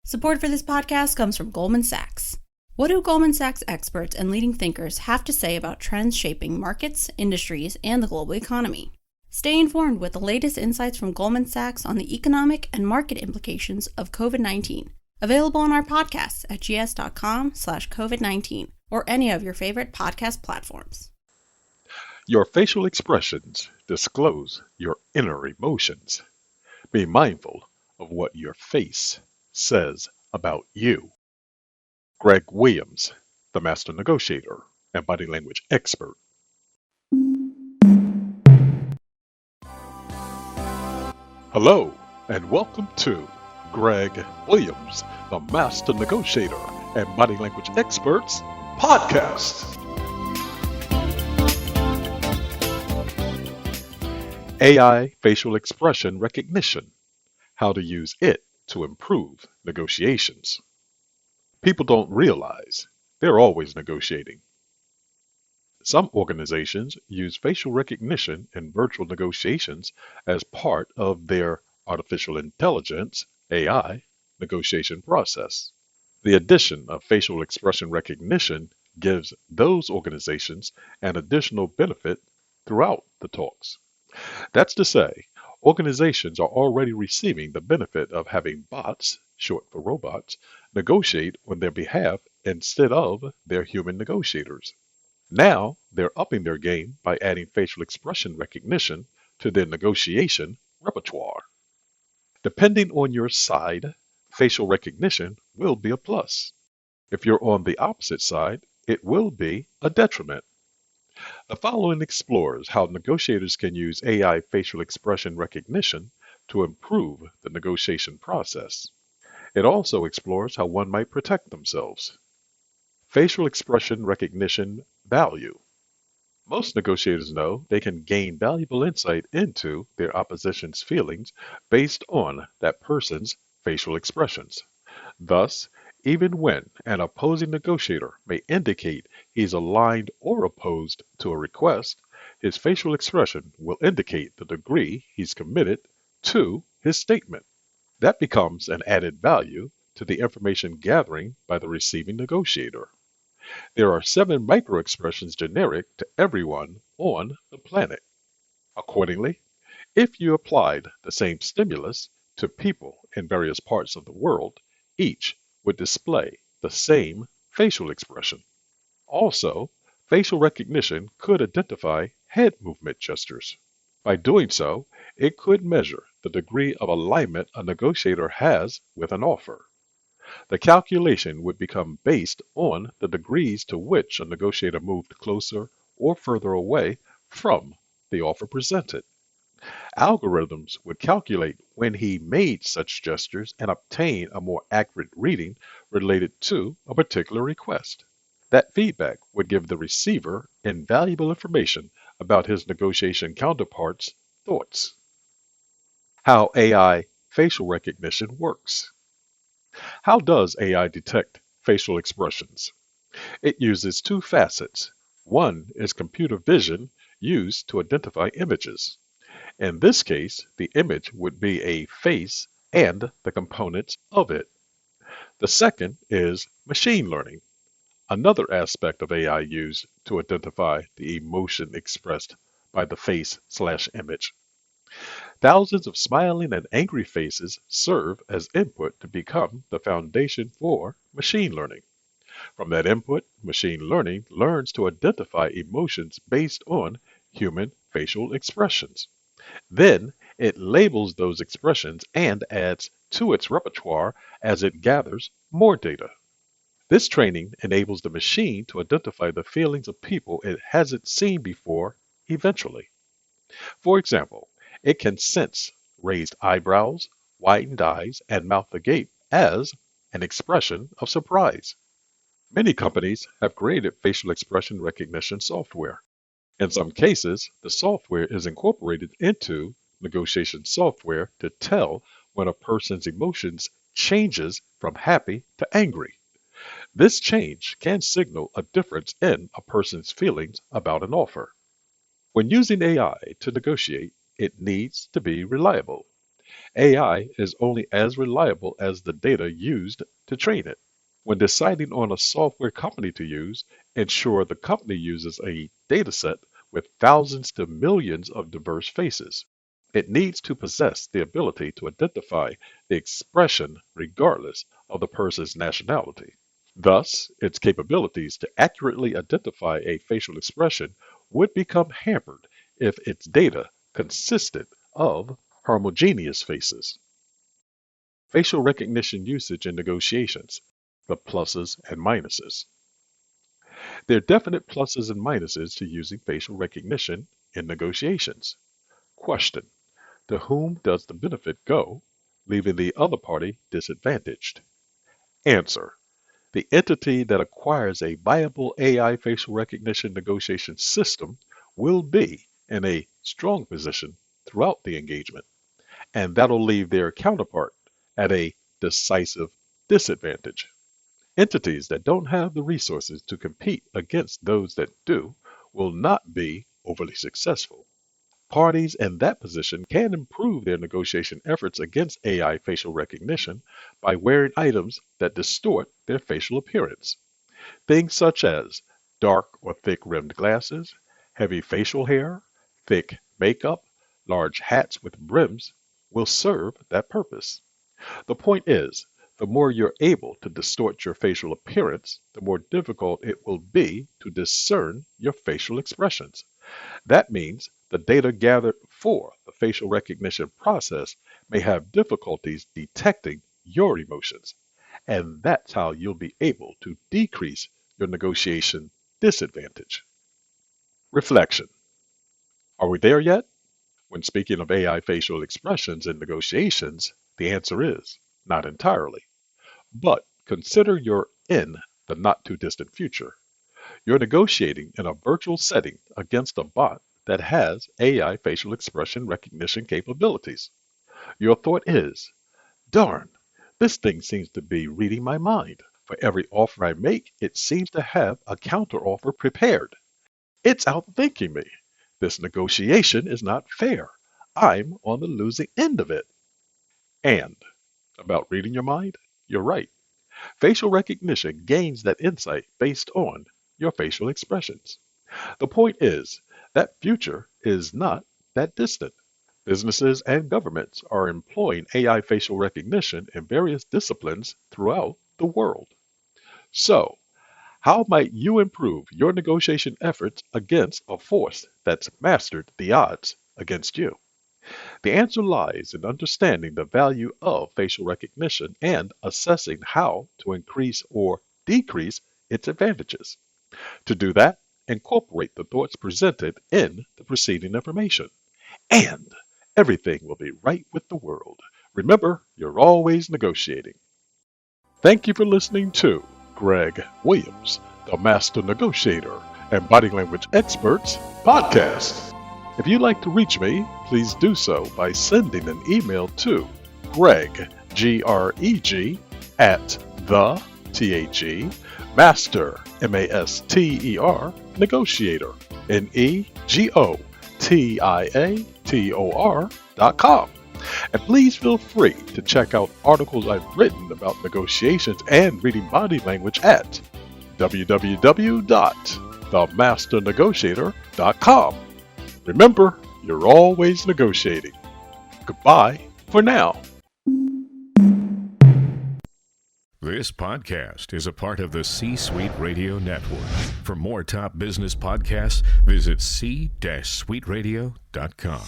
Support for this podcast comes from Goldman Sachs. What do Goldman Sachs experts and leading thinkers have to say about trends shaping markets, industries, and the global economy? Stay informed with the latest insights from Goldman Sachs on the economic and market implications of COVID-19. Available on our podcasts at gs.com/COVID-19 or any of your favorite podcast platforms. Your facial expressions disclose your inner emotions. Be mindful of what your face says about you. Greg Williams, the Master Negotiator and Body Language Expert. Hello, and welcome to Greg Williams, the Master Negotiator and Body Language Expert's podcast. AI facial expression recognition, how to use it to improve negotiations. People don't realize they're always negotiating. Some organizations use facial recognition in virtual negotiations as part of their artificial intelligence, AI, negotiation process. The addition of facial expression recognition gives those organizations an additional benefit throughout the talks. That's to say, organizations are already receiving the benefit of having bots, short for robots, negotiate on their behalf instead of their human negotiators. Now, they're upping their game by adding facial expression recognition to their negotiation repertoire. Depending on your side, facial recognition will be a plus. If you're on the opposite side, it will be a detriment. The following explores how negotiators can use AI facial expression recognition to improve the negotiation process. It also explores how one might protect themselves. Facial expression recognition value. Most negotiators know they can gain valuable insight into their opposition's feelings based on that person's facial expressions. Thus, even when an opposing negotiator may indicate he's aligned or opposed to a request, his facial expression will indicate the degree he's committed to his statement. That becomes an added value to the information gathering by the receiving negotiator. There are 7 microexpressions generic to everyone on the planet. Accordingly, if you applied the same stimulus to people in various parts of the world, each would display the same facial expression. Also, facial recognition could identify head movement gestures. By doing so, it could measure the degree of alignment a negotiator has with an offer. The calculation would become based on the degrees to which a negotiator moved closer or further away from the offer presented. Algorithms would calculate when he made such gestures and obtain a more accurate reading related to a particular request. That feedback would give the receiver invaluable information about his negotiation counterpart's thoughts. How AI facial recognition works. How does AI detect facial expressions? It uses 2 facets. One is computer vision used to identify images. In this case, the image would be a face and the components of it. The second is machine learning, another aspect of AI used to identify the emotion expressed by the face/image. Thousands of smiling and angry faces serve as input to become the foundation for machine learning. From that input, machine learning learns to identify emotions based on human facial expressions. Then it labels those expressions and adds to its repertoire as it gathers more data. This training enables the machine to identify the feelings of people it hasn't seen before eventually. For example, it can sense raised eyebrows, widened eyes, and mouth agape as an expression of surprise. Many companies have created facial expression recognition software. In some cases, the software is incorporated into negotiation software to tell when a person's emotions changes from happy to angry. This change can signal a difference in a person's feelings about an offer. When using AI to negotiate, it needs to be reliable. AI is only as reliable as the data used to train it. When deciding on a software company to use, ensure the company uses a dataset with thousands to millions of diverse faces. It needs to possess the ability to identify the expression regardless of the person's nationality. Thus, its capabilities to accurately identify a facial expression would become hampered if its data consisted of homogeneous faces. Facial recognition usage in negotiations, the pluses and minuses. There are definite pluses and minuses to using facial recognition in negotiations. Question: to whom does the benefit go, leaving the other party disadvantaged? Answer: the entity that acquires a viable AI facial recognition negotiation system will be in a strong position throughout the engagement, and that'll leave their counterpart at a decisive disadvantage. Entities that don't have the resources to compete against those that do will not be overly successful. Parties in that position can improve their negotiation efforts against AI facial recognition by wearing items that distort their facial appearance. Things such as dark or thick rimmed glasses, heavy facial hair, thick makeup, large hats with brims will serve that purpose. The point is, the more you're able to distort your facial appearance, the more difficult it will be to discern your facial expressions. That means the data gathered for the facial recognition process may have difficulties detecting your emotions. And that's how you'll be able to decrease your negotiation disadvantage. Reflection. Are we there yet? When speaking of AI facial expressions in negotiations, the answer is not entirely. But consider you're in the not too distant future. You're negotiating in a virtual setting against a bot that has AI facial expression recognition capabilities. Your thought is, darn, this thing seems to be reading my mind. For every offer I make, it seems to have a counteroffer prepared. It's outthinking me. This negotiation is not fair. I'm on the losing end of it. And about reading your mind, you're right. Facial recognition gains that insight based on your facial expressions. The point is, that future is not that distant. Businesses and governments are employing AI facial recognition in various disciplines throughout the world. So, how might you improve your negotiation efforts against a force that's mastered the odds against you? The answer lies in understanding the value of facial recognition and assessing how to increase or decrease its advantages. To do that, incorporate the thoughts presented in the preceding information, and everything will be right with the world. Remember, you're always negotiating. Thank you for listening to Greg Williams, the Master Negotiator and Body Language Experts podcast. If you'd like to reach me, please do so by sending an email to Greg, Greg, at the, T-H-E, Master, M-A-S-T-E-R, Negotiator, Negotiator.com. And please feel free to check out articles I've written about negotiations and reading body language at www.themasternegotiator.com. Remember, you're always negotiating. Goodbye for now. This podcast is a part of the C-Suite Radio Network. For more top business podcasts, visit c-suiteradio.com.